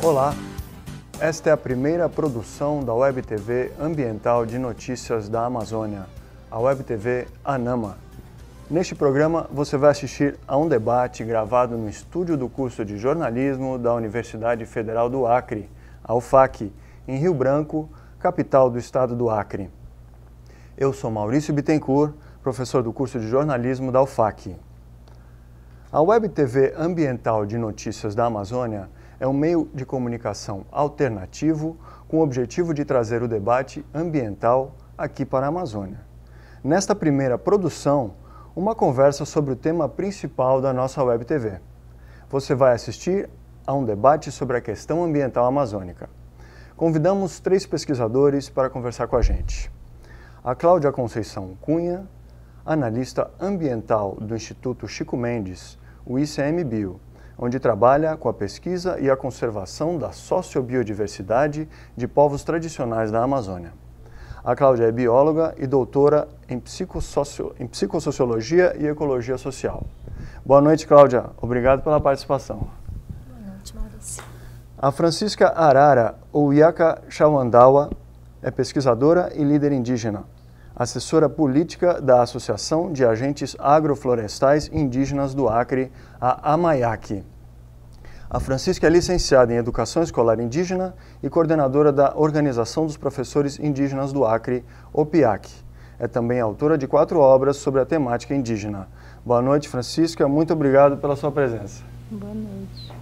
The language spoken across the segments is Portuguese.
Olá, esta é a primeira produção da Web TV Ambiental de Notícias da Amazônia, a Web TV ANAMA. Neste programa você vai assistir a um debate gravado no estúdio do curso de jornalismo da Universidade Federal do Acre, a UFAC, em Rio Branco, capital do estado do Acre. Eu sou Maurício Bittencourt, professor do curso de jornalismo da UFAC. A Web TV Ambiental de Notícias da Amazônia é um meio de comunicação alternativo com o objetivo de trazer o debate ambiental aqui para a Amazônia. Nesta primeira produção, uma conversa sobre o tema principal da nossa Web TV. Você vai assistir a um debate sobre a questão ambiental amazônica. Convidamos 3 pesquisadores para conversar com a gente. A Cláudia Conceição Cunha, analista ambiental do Instituto Chico Mendes, o ICMBio, onde trabalha com a pesquisa e a conservação da sociobiodiversidade de povos tradicionais da Amazônia. A Cláudia é bióloga e doutora em psicossociologia e ecologia social. Boa noite, Cláudia. Obrigado pela participação. Boa noite, Maurício. A Francisca Arara Ouyaka Chawandawa é pesquisadora e líder indígena, assessora política da Associação de Agentes Agroflorestais Indígenas do Acre, a AMAIAC. A Francisca é licenciada em Educação Escolar Indígena e coordenadora da Organização dos Professores Indígenas do Acre, OPIAC. É também autora de 4 obras sobre a temática indígena. Boa noite, Francisca. Muito obrigado pela sua presença. Boa noite.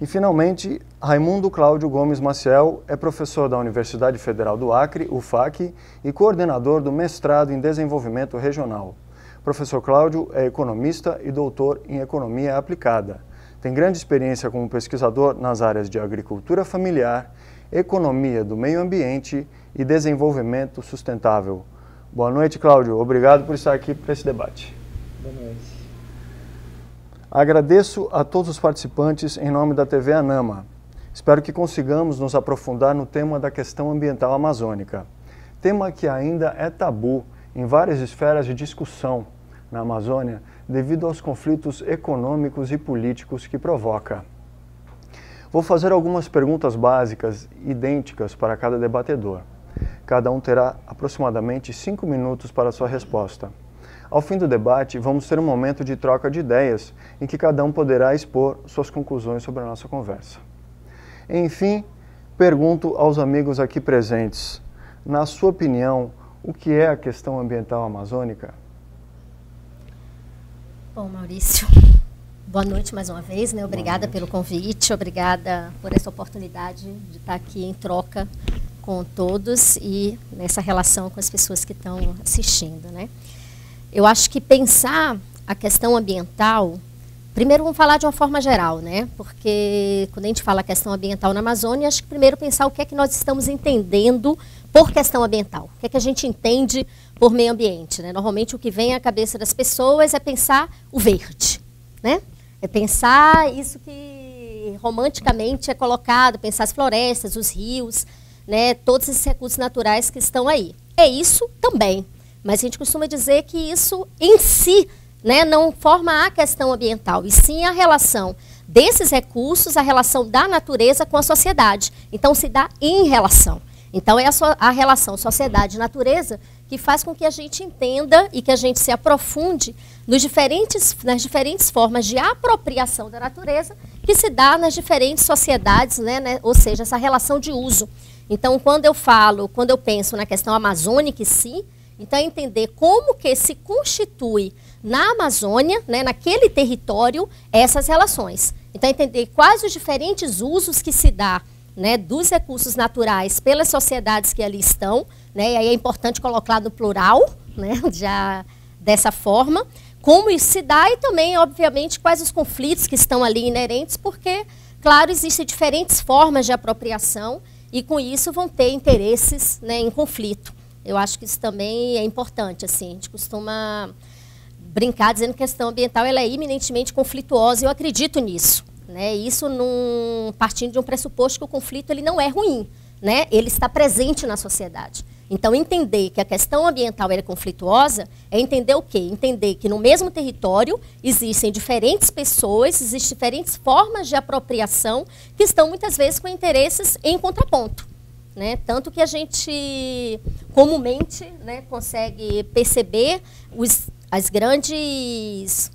E, finalmente, Raimundo Cláudio Gomes Maciel é professor da Universidade Federal do Acre, UFAC, e coordenador do mestrado em Desenvolvimento Regional. Professor Cláudio é economista e doutor em Economia Aplicada. Tem grande experiência como pesquisador nas áreas de agricultura familiar, economia do meio ambiente e desenvolvimento sustentável. Boa noite, Cláudio. Obrigado por estar aqui para esse debate. Boa noite. Agradeço a todos os participantes em nome da TV ANAMA. Espero que consigamos nos aprofundar no tema da questão ambiental amazônica. Tema que ainda é tabu em várias esferas de discussão na Amazônia devido aos conflitos econômicos e políticos que provoca. Vou fazer algumas perguntas básicas, idênticas para cada debatedor. Cada um terá aproximadamente 5 minutos para sua resposta. Ao fim do debate, vamos ter um momento de troca de ideias, em que cada um poderá expor suas conclusões sobre a nossa conversa. Enfim, pergunto aos amigos aqui presentes, na sua opinião, o que é a questão ambiental amazônica? Bom, Maurício, boa noite mais uma vez, né? Obrigada pelo convite, obrigada por essa oportunidade de estar aqui em troca com todos e nessa relação com as pessoas que estão assistindo, né? Eu acho que pensar a questão ambiental, primeiro vamos falar de uma forma geral, né? Porque quando a gente fala questão ambiental na Amazônia, acho que primeiro pensar o que é que nós estamos entendendo por questão ambiental. O que é que a gente entende por meio ambiente, né? Normalmente o que vem à cabeça das pessoas é pensar o verde, né? É pensar isso que romanticamente é colocado, pensar as florestas, os rios, né? Todos esses recursos naturais que estão aí. É isso também. Mas a gente costuma dizer que isso em si, né, não forma a questão ambiental, e sim a relação desses recursos, a relação da natureza com a sociedade. Então se dá em relação. Então é a relação sociedade-natureza que faz com que a gente entenda e que a gente se aprofunde nas diferentes formas de apropriação da natureza que se dá nas diferentes sociedades, né, ou seja, essa relação de uso. Então quando eu penso na questão amazônica em si, então, é entender como que se constitui na Amazônia, né, naquele território, essas relações. Então, entender quais os diferentes usos que se dá, né, dos recursos naturais pelas sociedades que ali estão, né, e aí é importante colocar no plural, né, já dessa forma, como isso se dá e também, obviamente, quais os conflitos que estão ali inerentes, porque, claro, existem diferentes formas de apropriação e, com isso, vão ter interesses, né, em conflito. Eu acho que isso também é importante, assim, a gente costuma brincar dizendo que a questão ambiental ela é eminentemente conflituosa, e eu acredito nisso, né? Isso partindo de um pressuposto que o conflito ele não é ruim, né? Ele está presente na sociedade. Então, entender que a questão ambiental é conflituosa é entender o quê? Entender que no mesmo território existem diferentes pessoas, existem diferentes formas de apropriação que estão muitas vezes com interesses em contraponto. Né? Tanto que a gente comumente, né, consegue perceber as grandes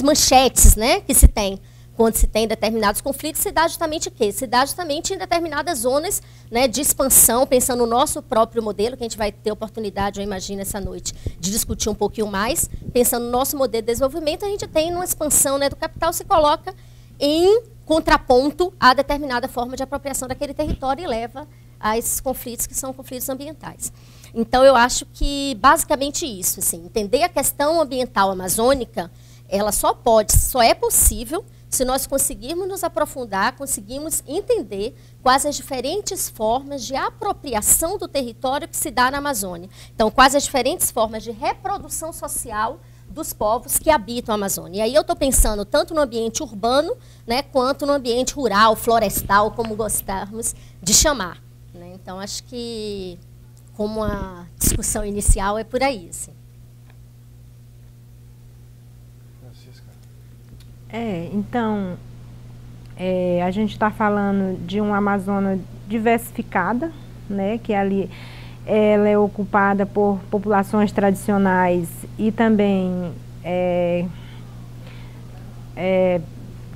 manchetes, né, que se tem quando se tem determinados conflitos, se dá justamente o quê? Se dá justamente em determinadas zonas, né, de expansão, pensando no nosso próprio modelo, que a gente vai ter oportunidade, eu imagino, essa noite, de discutir um pouquinho mais, pensando no nosso modelo de desenvolvimento, a gente tem uma expansão, né, do capital, se coloca em contraponto a determinada forma de apropriação daquele território e leva a esses conflitos que são conflitos ambientais. Então, eu acho que, basicamente, isso, assim, entender a questão ambiental amazônica, ela só é possível se nós conseguirmos nos aprofundar, conseguirmos entender quais as diferentes formas de apropriação do território que se dá na Amazônia. Então, quais as diferentes formas de reprodução social dos povos que habitam a Amazônia. E aí eu estou pensando tanto no ambiente urbano, né, quanto no ambiente rural, florestal, como gostarmos de chamar. Né? Então, acho que, como a discussão inicial, é por aí, assim. Então, a gente está falando de uma Amazônia diversificada, né, que ali ela é ocupada por populações tradicionais e também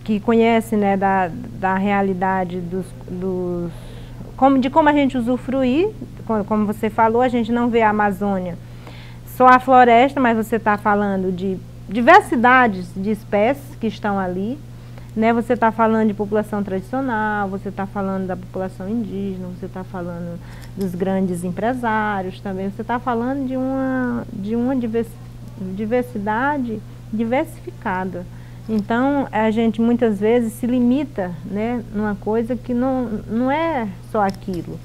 que conhecem, né, da realidade de como a gente usufruir. Como você falou, a gente não vê a Amazônia só a floresta, mas você está falando de diversidades de espécies que estão ali, né? Você está falando de população tradicional, você está falando da população indígena, você está falando dos grandes empresários também, você está falando de uma diversidade diversificada. Então, a gente muitas vezes se limita, né, numa coisa que não é só aquilo.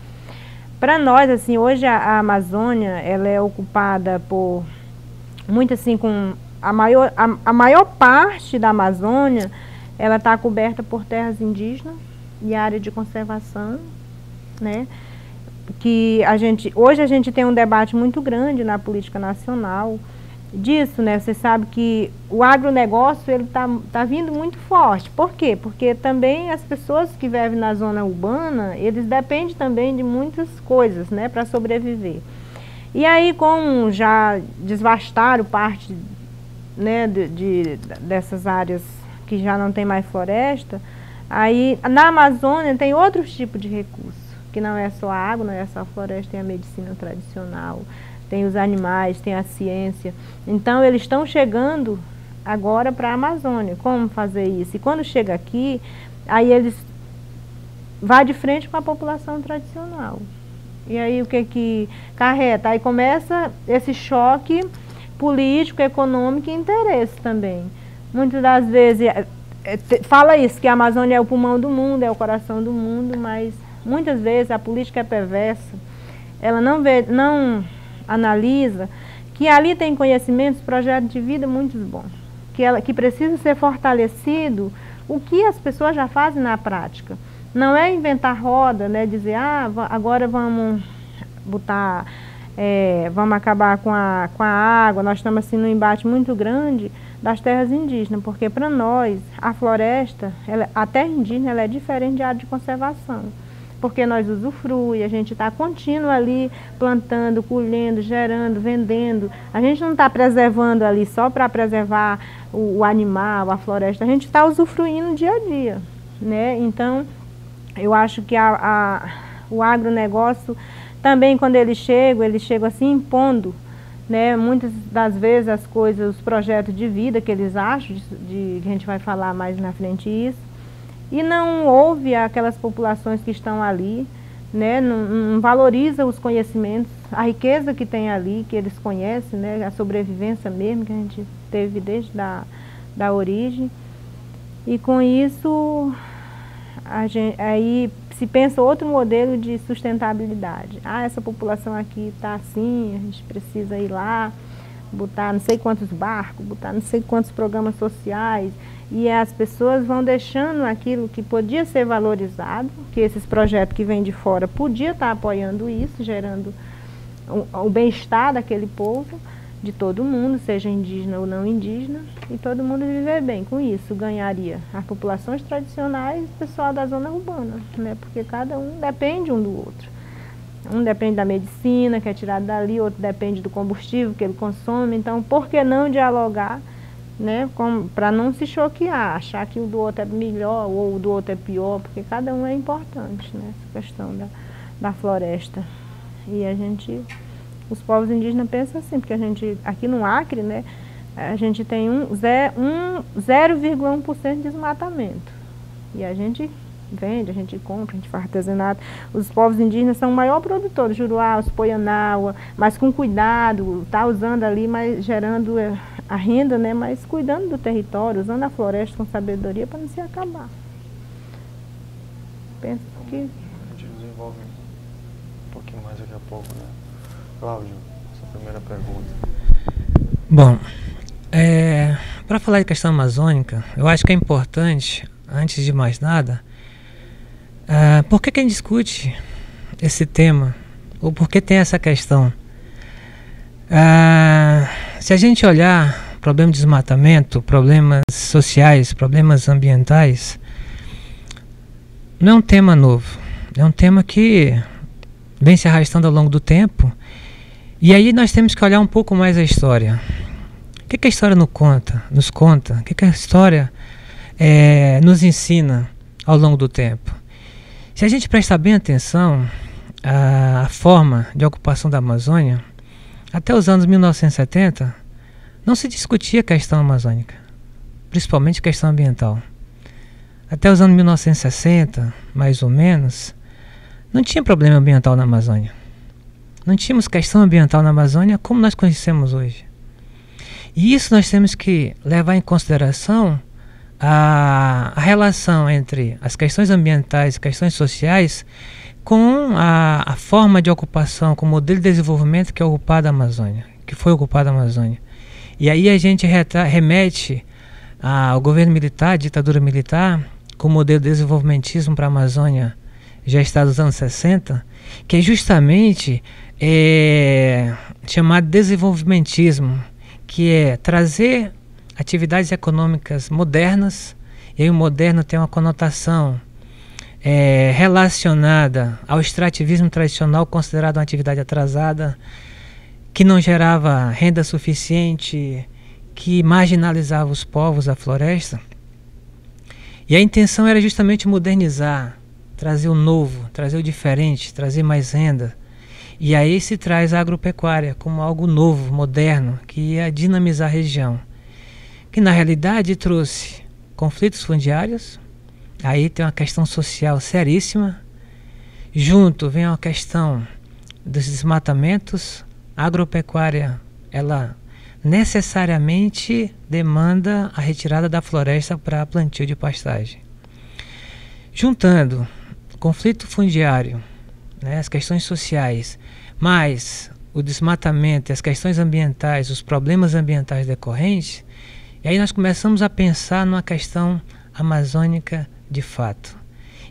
Para nós, assim, hoje a Amazônia, ela é ocupada por, muito assim, com a maior parte da Amazônia, ela está coberta por terras indígenas e área de conservação, né? Que hoje a gente tem um debate muito grande na política nacional disso, né? Você sabe que o agronegócio, ele tá vindo muito forte. Por quê? Porque também as pessoas que vivem na zona urbana, eles dependem também de muitas coisas, né, para sobreviver. E aí, como já desvastaram parte, né, dessas áreas que já não tem mais floresta, aí na Amazônia tem outros tipos de recursos, que não é só a água, não é só a floresta, tem a medicina tradicional, tem os animais, tem a ciência. Então eles estão chegando agora para a Amazônia. Como fazer isso? E quando chega aqui, aí eles vão de frente com a população tradicional. E aí o que carreta? Aí começa esse choque político, econômico e interesse também. Muitas das vezes fala isso, que a Amazônia é o pulmão do mundo, é o coração do mundo, mas muitas vezes a política é perversa. Ela não analisa que ali tem conhecimentos, projetos de vida muito bons, que precisa ser fortalecido o que as pessoas já fazem na prática. Não é inventar roda, né, dizer, agora vamos botar, vamos acabar com a água. Nós estamos assim num embate muito grande das terras indígenas, porque para nós a floresta, a terra indígena, ela é diferente de área de conservação, porque nós usufruímos, a gente está contínuo ali plantando, colhendo, gerando, vendendo. A gente não está preservando ali só para preservar o animal, a floresta, a gente está usufruindo dia a dia, né? Então, eu acho que o agronegócio também, quando eles chegam assim impondo, né, muitas das vezes as coisas, os projetos de vida que eles acham, que a gente vai falar mais na frente isso, e não ouve aquelas populações que estão ali, né, não valoriza os conhecimentos, a riqueza que tem ali, que eles conhecem, né, a sobrevivência mesmo que a gente teve desde da origem. E com isso, aí se pensa outro modelo de sustentabilidade. Essa população aqui está assim, a gente precisa ir lá, botar não sei quantos barcos, botar não sei quantos programas sociais, e as pessoas vão deixando aquilo que podia ser valorizado, que esses projetos que vêm de fora podia estar apoiando isso, gerando o bem-estar daquele povo, de todo mundo, seja indígena ou não indígena, e todo mundo viver bem. Com isso, ganharia as populações tradicionais e o pessoal da zona urbana, né? Porque cada um depende um do outro. Um depende da medicina, que é tirado dali, outro depende do combustível que ele consome. Então, por que não dialogar, né, para não se choquear, achar que o do outro é melhor ou o do outro é pior, porque cada um é importante, né, essa questão da floresta. E os povos indígenas pensam assim, porque a gente, aqui no Acre, né, a gente tem 0,1% de desmatamento. E a gente vende, a gente compra, a gente faz artesanato. Os povos indígenas são o maior produtor, os Juruá, os Poianaua, mas com cuidado, tá usando ali, mas gerando a renda, né, mas cuidando do território, usando a floresta com sabedoria para não se acabar. Penso que... A gente desenvolve um pouquinho mais daqui a pouco, né? Cláudio, essa primeira pergunta. Bom, para falar de questão amazônica, eu acho que é importante, antes de mais nada, por que a gente discute esse tema? Ou por que tem essa questão? Se a gente olhar problema de desmatamento, problemas sociais, problemas ambientais, não é um tema novo. É um tema que vem se arrastando ao longo do tempo. E aí nós temos que olhar um pouco mais a história. O que a história nos conta? O que a história nos ensina ao longo do tempo? Se a gente prestar bem atenção à forma de ocupação da Amazônia, até os anos 1970, não se discutia a questão amazônica, principalmente a questão ambiental. Até os anos 1960, mais ou menos, não tinha problema ambiental na Amazônia. Não tínhamos questão ambiental na Amazônia como nós conhecemos hoje. E isso nós temos que levar em consideração a relação entre as questões ambientais e questões sociais com a forma de ocupação, com o modelo de desenvolvimento que é ocupado a Amazônia, que foi ocupada a Amazônia. E aí a gente remete ao governo militar, à ditadura militar, com o modelo de desenvolvimentismo para a Amazônia já está dos anos 60, que é justamente chamado desenvolvimentismo, que é trazer atividades econômicas modernas, e aí o moderno tem uma conotação relacionada ao extrativismo tradicional, considerado uma atividade atrasada, que não gerava renda suficiente, que marginalizava os povos da floresta. E a intenção era justamente modernizar, trazer o novo, trazer o diferente, trazer mais renda. E aí se traz a agropecuária como algo novo, moderno, que ia dinamizar a região. Que na realidade trouxe conflitos fundiários, aí tem uma questão social seríssima, junto vem uma questão dos desmatamentos. A agropecuária, ela necessariamente demanda a retirada da floresta para plantio de pastagem. Juntando conflito fundiário, né, as questões sociais, mais o desmatamento e as questões ambientais, os problemas ambientais decorrentes, e aí nós começamos a pensar numa questão amazônica de fato.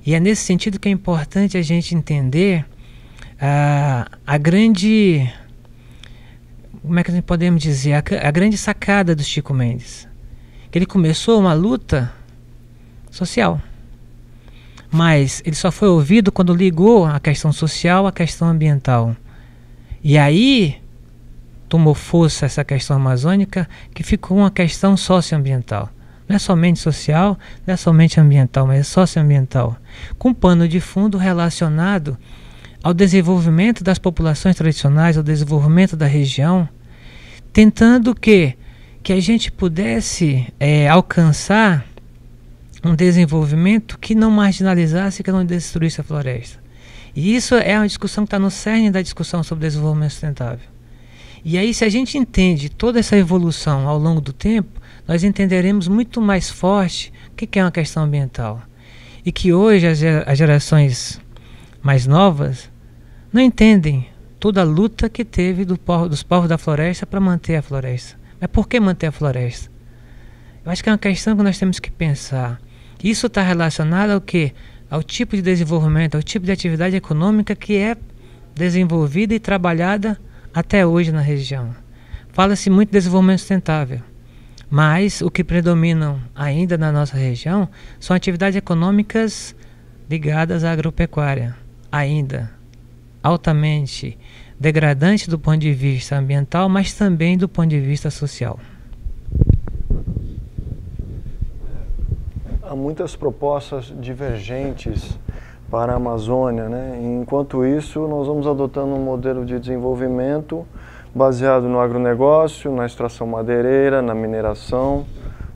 E é nesse sentido que é importante a gente entender a grande, como é que nós podemos dizer, a grande sacada do Chico Mendes. Que ele começou uma luta social, mas ele só foi ouvido quando ligou a questão social à questão ambiental. E aí tomou força essa questão amazônica, que ficou uma questão socioambiental. Não é somente social, não é somente ambiental, mas é socioambiental, com pano de fundo relacionado ao desenvolvimento das populações tradicionais, ao desenvolvimento da região, tentando que a gente pudesse alcançar um desenvolvimento que não marginalizasse, que não destruísse a floresta. E isso é uma discussão que está no cerne da discussão sobre desenvolvimento sustentável. E aí, se a gente entende toda essa evolução ao longo do tempo, nós entenderemos muito mais forte o que é uma questão ambiental. E que hoje as gerações mais novas não entendem toda a luta que teve dos povos da floresta para manter a floresta. Mas por que manter a floresta? Eu acho que é uma questão que nós temos que pensar. Isso está relacionado ao quê? Ao tipo de desenvolvimento, ao tipo de atividade econômica que é desenvolvida e trabalhada até hoje na região. Fala-se muito de desenvolvimento sustentável, mas o que predominam ainda na nossa região são atividades econômicas ligadas à agropecuária, ainda altamente degradante do ponto de vista ambiental, mas também do ponto de vista social. Há muitas propostas divergentes para a Amazônia, né? Enquanto isso, nós vamos adotando um modelo de desenvolvimento baseado no agronegócio, na extração madeireira, na mineração,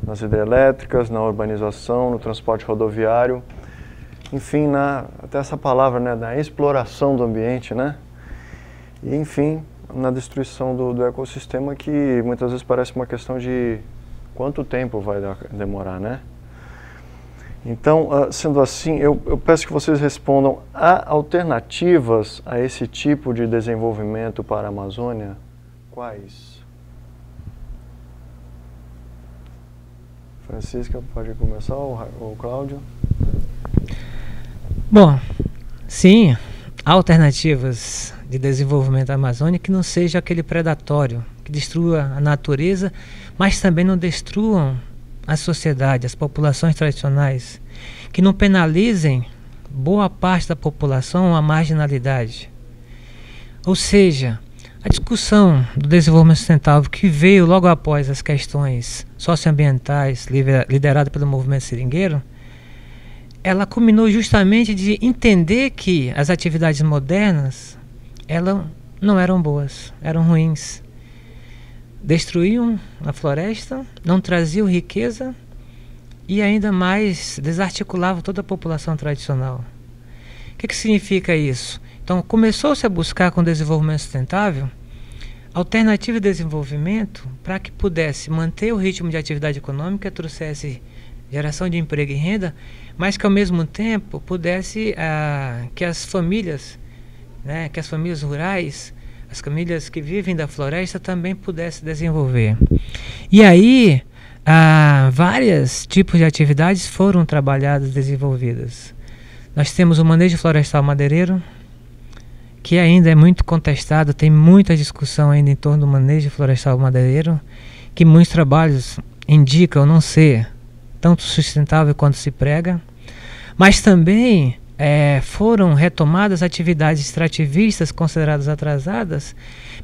nas hidrelétricas, na urbanização, no transporte rodoviário, enfim, até essa palavra, né, da exploração do ambiente, né? E, enfim, na destruição do ecossistema, que muitas vezes parece uma questão de quanto tempo vai demorar, né? Então, sendo assim, eu peço que vocês respondam: há alternativas a esse tipo de desenvolvimento para a Amazônia? Quais? Francisca, pode começar, ou Cláudio? Bom, sim, há alternativas de desenvolvimento da Amazônia que não seja aquele predatório, que destrua a natureza, mas também não destruam a sociedade, as populações tradicionais, que não penalizem boa parte da população à marginalidade. Ou seja, a discussão do desenvolvimento sustentável que veio logo após as questões socioambientais liderada pelo movimento seringueiro, ela culminou justamente de entender que as atividades modernas, elas não eram boas, eram ruins. Destruíam a floresta, não traziam riqueza e ainda mais desarticulavam toda a população tradicional. O que significa isso? Então, começou-se a buscar com o desenvolvimento sustentável alternativa de desenvolvimento para que pudesse manter o ritmo de atividade econômica, trouxesse geração de emprego e renda, mas que ao mesmo tempo pudesse que as famílias, né, que as famílias rurais, as famílias que vivem da floresta também pudessem desenvolver. E aí, vários tipos de atividades foram trabalhadas, desenvolvidas. Nós temos o manejo florestal madeireiro, que ainda é muito contestado, tem muita discussão ainda em torno do manejo florestal madeireiro, que muitos trabalhos indicam não ser tanto sustentável quanto se prega, mas também foram retomadas atividades extrativistas consideradas atrasadas,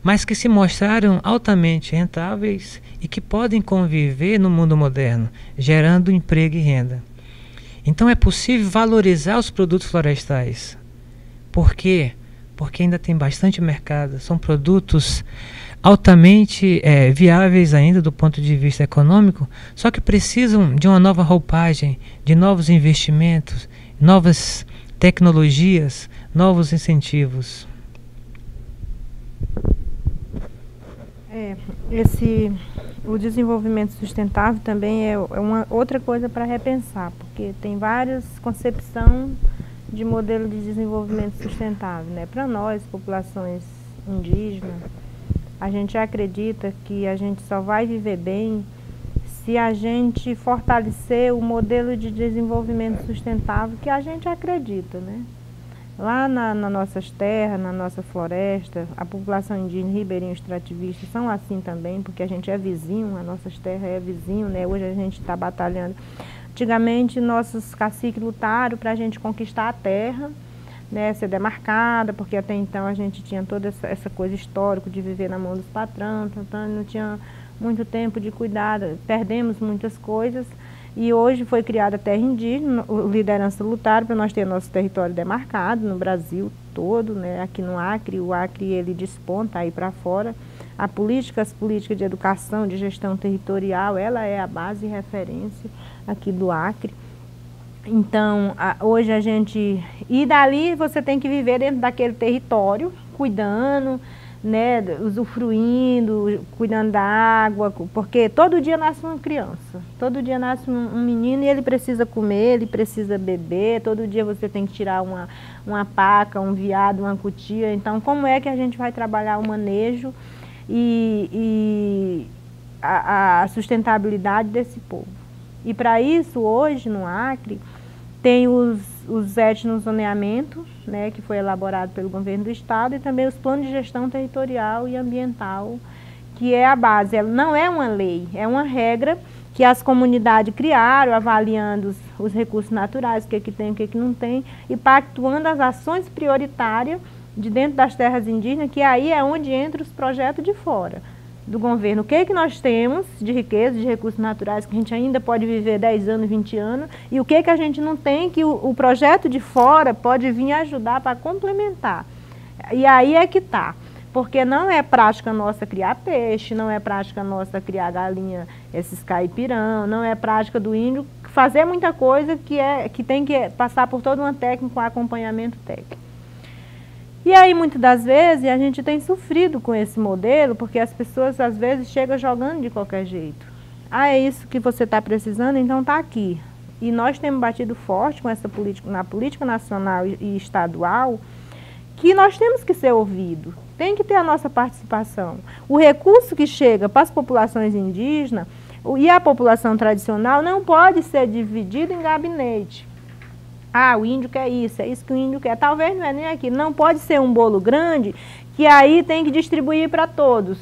mas que se mostraram altamente rentáveis e que podem conviver no mundo moderno, gerando emprego e renda. Então é possível valorizar os produtos florestais. Por quê? Porque ainda tem bastante mercado, são produtos altamente viáveis ainda do ponto de vista econômico, só que precisam de uma nova roupagem, de novos investimentos, novas tecnologias, novos incentivos. O desenvolvimento sustentável também é uma outra coisa para repensar, porque tem várias concepções de modelo de desenvolvimento sustentável, né? Para nós, populações indígenas, a gente acredita que a gente só vai viver bem se a gente fortalecer o modelo de desenvolvimento sustentável que a gente acredita, né? Lá nas nossas terras, na nossa floresta, a população indígena, ribeirinho extrativista são assim também, porque a gente é vizinho, as nossas terras é vizinho, né? Hoje a gente está batalhando. Antigamente, nossos caciques lutaram para a gente conquistar a terra, né, ser demarcada, porque até então a gente tinha toda essa coisa histórica de viver na mão dos patrões, então não tinha muito tempo de cuidar, perdemos muitas coisas. E hoje foi criada a terra indígena, liderança lutaram para nós ter nosso território demarcado no Brasil todo, né? Aqui no Acre, o Acre ele desponta aí para fora. As políticas de educação, de gestão territorial, ela é a base e referência aqui do Acre. Então, hoje a gente... E dali você tem que viver dentro daquele território, cuidando, né, usufruindo, cuidando da água, porque todo dia nasce uma criança, todo dia nasce um menino e ele precisa comer, ele precisa beber, todo dia você tem que tirar uma paca, um veado, uma cutia. Então, como é que a gente vai trabalhar o manejo e a sustentabilidade desse povo? E para isso, hoje no Acre, tem os os etnozoneamento, né, que foi elaborado pelo governo do estado, e também os planos de gestão territorial e ambiental, que é a base. Não é uma lei, é uma regra que as comunidades criaram, avaliando os recursos naturais, o que tem, o que não tem, e pactuando as ações prioritárias de dentro das terras indígenas, que aí é onde entram os projetos de fora do governo. O que nós temos de riqueza, de recursos naturais, que a gente ainda pode viver 10 anos, 20 anos, e o que a gente não tem, que o projeto de fora pode vir ajudar para complementar. E aí é que está. Porque não é prática nossa criar peixe, não é prática nossa criar galinha, esses caipirão, não é prática do índio fazer muita coisa que tem que passar por toda uma técnica, um acompanhamento técnico. E aí, muitas das vezes, a gente tem sofrido com esse modelo, porque as pessoas, às vezes, chegam jogando de qualquer jeito. Ah, é isso que você está precisando? Então está aqui. E nós temos batido forte com essa política, na política nacional e estadual, que nós temos que ser ouvidos, tem que ter a nossa participação. O recurso que chega para as populações indígenas e a população tradicional não pode ser dividido em gabinete. Ah, o índio quer isso, é isso que o índio quer. Talvez não é nem aquilo. Não pode ser um bolo grande que aí tem que distribuir para todos.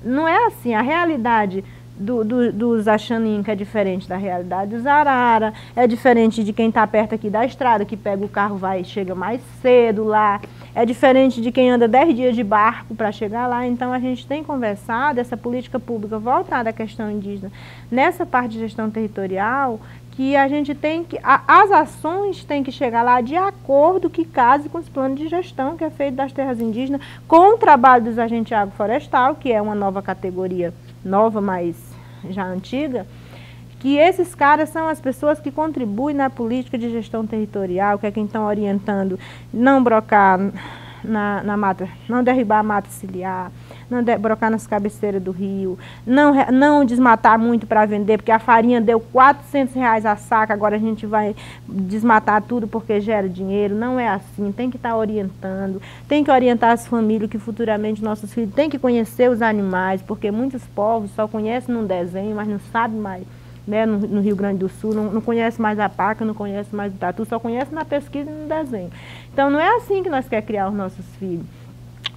Não é assim. A realidade dos Axaninca é diferente da realidade dos Arara, é diferente de quem está perto aqui da estrada, que pega o carro e chega mais cedo lá, é diferente de quem anda 10 dias de barco para chegar lá. Então a gente tem conversado, essa política pública voltada à questão indígena, nessa parte de gestão territorial, que a gente tem que, as ações têm que chegar lá de acordo que case com os planos de gestão que é feito das terras indígenas, com o trabalho dos agentes agroflorestal, que é uma nova categoria, nova, mas já antiga, que esses caras são as pessoas que contribuem na política de gestão territorial, que é quem estão orientando não brocar na mata, não derribar a mata ciliar, não brocar nas cabeceiras do rio, não desmatar muito para vender, porque a farinha deu R$400 a saca, agora a gente vai desmatar tudo porque gera dinheiro. Não é assim, tem que estar orientando, tem que orientar as famílias, que futuramente nossos filhos têm que conhecer os animais, porque muitos povos só conhecem num desenho, mas não sabem mais. Né, no Rio Grande do Sul, não conhece mais a paca, não conhece mais o tatu, só conhece na pesquisa e no desenho. Então não é assim que nós queremos criar os nossos filhos.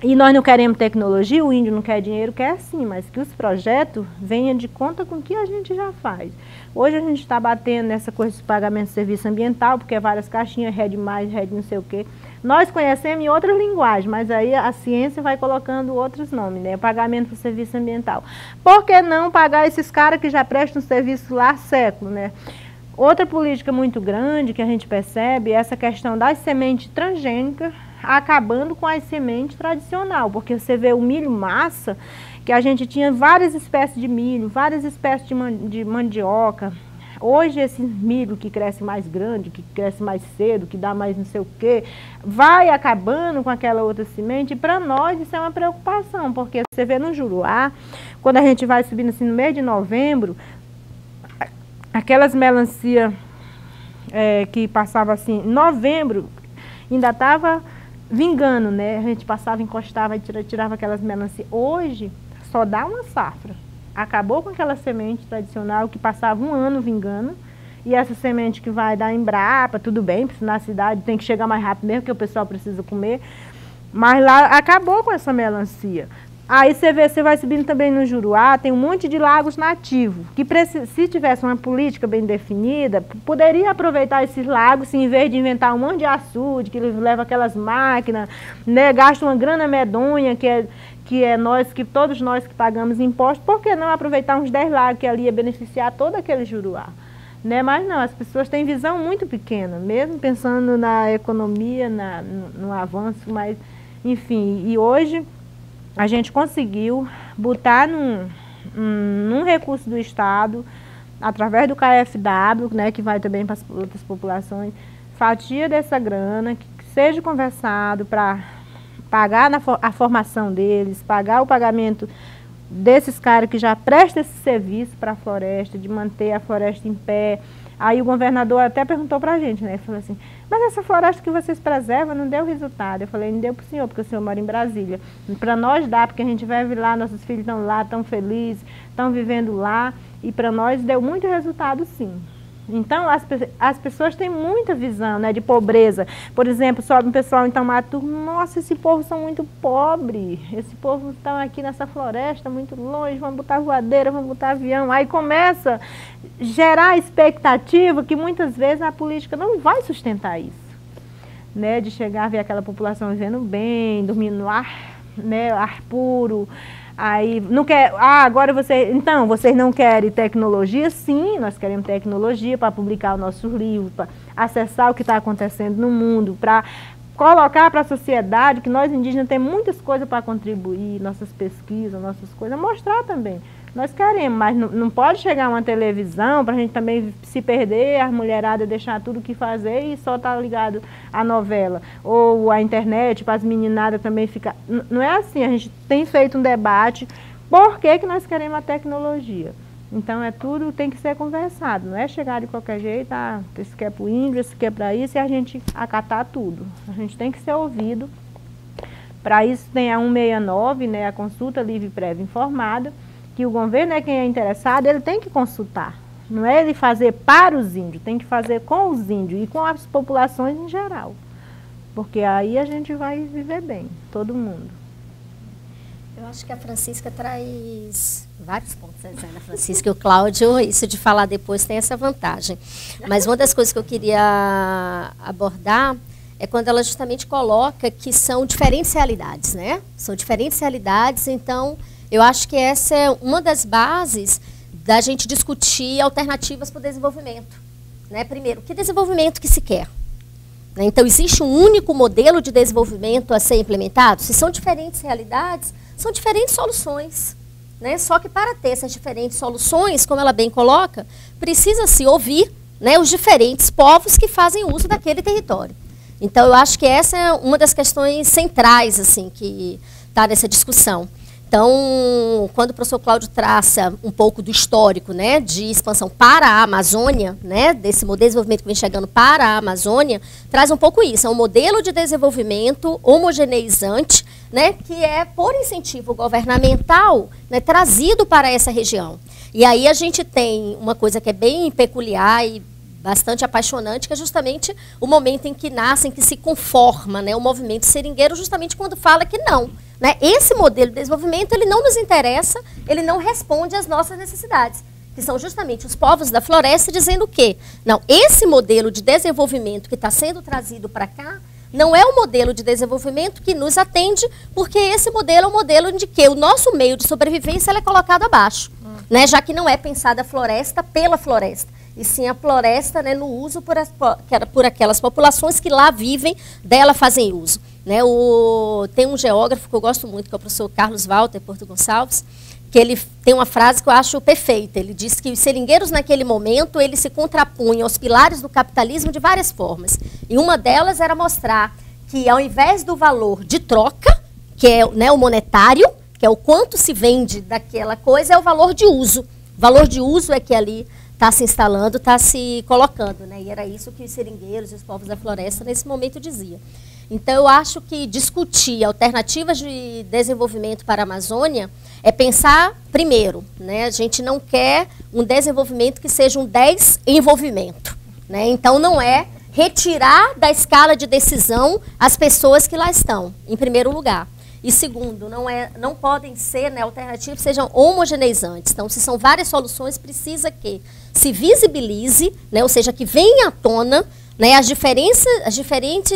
E nós não queremos tecnologia, o índio não quer dinheiro, quer sim, mas que os projetos venham de conta com o que a gente já faz. Hoje a gente está batendo nessa coisa de pagamento de serviço ambiental, porque é várias caixinhas, RED+, RED não sei o quê. Nós conhecemos em outra linguagem, mas aí a ciência vai colocando outros nomes, né? Pagamento por serviço ambiental. Por que não pagar esses caras que já prestam serviço lá há séculos, né? Outra política muito grande que a gente percebe é essa questão das sementes transgênicas, acabando com as sementes tradicional, porque você vê o milho massa, que a gente tinha várias espécies de milho, várias espécies de mandioca. Hoje esse milho que cresce mais grande, que cresce mais cedo, que dá mais não sei o quê, vai acabando com aquela outra semente, e para nós isso é uma preocupação, porque você vê no Juruá, quando a gente vai subindo assim no mês de novembro, aquelas melancia que passava assim, em novembro, ainda estava vingando, né? A gente passava, encostava e tirava aquelas melancias. Hoje só dá uma safra. Acabou com aquela semente tradicional que passava um ano vingando, e essa semente que vai dar Embrapa, tudo bem, na cidade tem que chegar mais rápido mesmo, porque o pessoal precisa comer, mas lá acabou com essa melancia. Aí você vai subindo também no Juruá, tem um monte de lagos nativos, que se tivesse uma política bem definida, poderia aproveitar esses lagos, em vez de inventar um monte de açude, que leva aquelas máquinas, né, gasta uma grana medonha, que todos nós que pagamos impostos. Por que não aproveitar uns 10 lagos que ali ia beneficiar todo aquele Juruá? Né? Mas não, as pessoas têm visão muito pequena, mesmo pensando na economia, no avanço, mas enfim, e hoje a gente conseguiu botar num recurso do Estado, através do KfW, né, que vai também para as outras populações, fatia dessa grana, que seja conversado para pagar a formação deles, pagar o pagamento desses caras que já prestam esse serviço para a floresta, de manter a floresta em pé. Aí o governador até perguntou para a gente, né? Ele falou assim, mas essa floresta que vocês preservam não deu resultado. Eu falei, não deu para o senhor, porque o senhor mora em Brasília. Para nós dá, porque a gente vive lá, nossos filhos estão lá, estão felizes, estão vivendo lá. E para nós deu muito resultado, sim. Então, as pessoas têm muita visão, né, de pobreza. Por exemplo, sobe um pessoal em Tamaturu, nossa, esse povo são muito pobres, esse povo está aqui nessa floresta, muito longe, vamos botar voadeira, vamos botar avião. Aí começa a gerar expectativa que muitas vezes a política não vai sustentar isso, né, de chegar a ver aquela população vivendo bem, dormindo no ar, né, ar puro. Aí, não quer, agora vocês não querem tecnologia? Sim, nós queremos tecnologia para publicar os nossos livros, para acessar o que está acontecendo no mundo, para colocar para a sociedade que nós indígenas temos muitas coisas para contribuir, nossas pesquisas, nossas coisas, mostrar também. Nós queremos, mas não pode chegar uma televisão para a gente também se perder, a mulherada deixar tudo o que fazer e só estar ligado à novela. Ou a internet, para as meninadas também ficar... Não é assim, a gente tem feito um debate, por que nós queremos a tecnologia? Então, tudo tem que ser conversado, não é chegar de qualquer jeito, esse quer para o índio, esse quer para isso, e a gente acatar tudo. A gente tem que ser ouvido. Para isso tem a 169, né, a consulta livre, prévia informada, que o governo quem é interessado, ele tem que consultar. Não é ele fazer para os índios, tem que fazer com os índios e com as populações em geral. Porque aí a gente vai viver bem, todo mundo. Eu acho que a Francisca traz vários pontos, né, Francisca? E o Cláudio, isso de falar depois tem essa vantagem. Mas uma das coisas que eu queria abordar é quando ela justamente coloca que são diferentes realidades, né? São diferentes realidades, então... Eu acho que essa é uma das bases da gente discutir alternativas para o desenvolvimento, né? Primeiro, que desenvolvimento que se quer? Né? Então, existe um único modelo de desenvolvimento a ser implementado? Se são diferentes realidades, são diferentes soluções. Né? Só que para ter essas diferentes soluções, como ela bem coloca, precisa-se ouvir, né, os diferentes povos que fazem uso daquele território. Então, eu acho que essa é uma das questões centrais assim, que está nessa discussão. Então, quando o professor Cláudio traça um pouco do histórico, né, de expansão para a Amazônia, né, desse modelo de desenvolvimento que vem chegando para a Amazônia, traz um pouco isso, é um modelo de desenvolvimento homogeneizante, né, que é por incentivo governamental, né, trazido para essa região. E aí a gente tem uma coisa que é bem peculiar e bastante apaixonante, que é justamente o momento em que nasce, em que se conforma, né, o movimento seringueiro, justamente quando fala que não. Né, esse modelo de desenvolvimento, ele não nos interessa, ele não responde às nossas necessidades, que são justamente os povos da floresta dizendo o quê? Não, esse modelo de desenvolvimento que está sendo trazido para cá, não é o modelo de desenvolvimento que nos atende, porque esse modelo é um modelo de que o nosso meio de sobrevivência é colocado abaixo, né, já que não é pensada a floresta pela floresta, e sim a floresta, né, no uso por aquelas populações que lá vivem, dela fazem uso. Né, tem um geógrafo que eu gosto muito, que é o professor Carlos Walter Porto Gonçalves, que ele tem uma frase que eu acho perfeita. Ele diz que os seringueiros, naquele momento, eles se contrapunham aos pilares do capitalismo de várias formas. E uma delas era mostrar que, ao invés do valor de troca, que é, né, o monetário, que é o quanto se vende daquela coisa, é o valor de uso. O valor de uso é que ali está se instalando, está se colocando. Né? E era isso que os seringueiros e os povos da floresta, nesse momento, diziam. Então, eu acho que discutir alternativas de desenvolvimento para a Amazônia é pensar, primeiro, né, a gente não quer um desenvolvimento que seja um desenvolvimento. Né? Então, não é retirar da escala de decisão as pessoas que lá estão, em primeiro lugar. E segundo, não podem ser, né, alternativas que sejam homogeneizantes. Então, se são várias soluções, precisa que se visibilize, né, ou seja, que venha à tona, né, as diferentes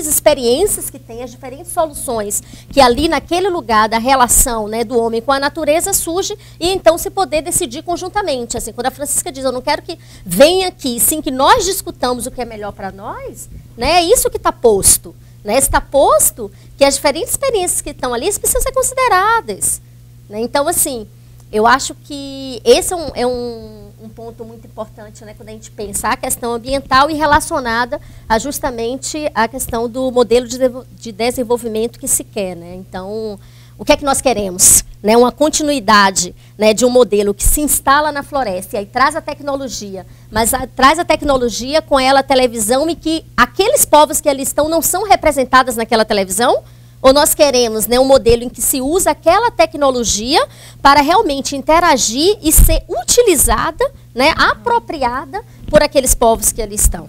experiências que tem, as diferentes soluções que ali naquele lugar da relação, né, do homem com a natureza surge, e então se poder decidir conjuntamente. Assim, quando a Francisca diz, eu não quero que venha aqui, sim, que nós discutamos o que é melhor para nós, né, é isso que está posto. Né, está posto que as diferentes experiências que estão ali precisam ser consideradas. Né? Então, assim, eu acho que esse é um ponto muito importante, né, quando a gente pensar a questão ambiental e relacionada a justamente a questão do modelo de desenvolvimento que se quer. Né? Então, o que é que nós queremos? Né? Uma continuidade, né, de um modelo que se instala na floresta e aí traz a tecnologia, mas traz a tecnologia com ela a televisão, e que aqueles povos que ali estão não são representados naquela televisão? Ou nós queremos, né, um modelo em que se usa aquela tecnologia para realmente interagir e ser utilizada, né, apropriada por aqueles povos que ali estão?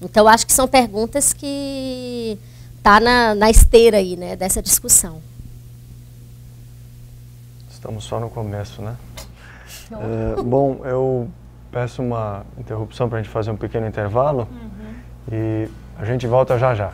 Então, acho que são perguntas que tá na esteira aí, né, dessa discussão. Estamos só no começo, né? Bom, eu peço uma interrupção para a gente fazer um pequeno intervalo e a gente volta já já.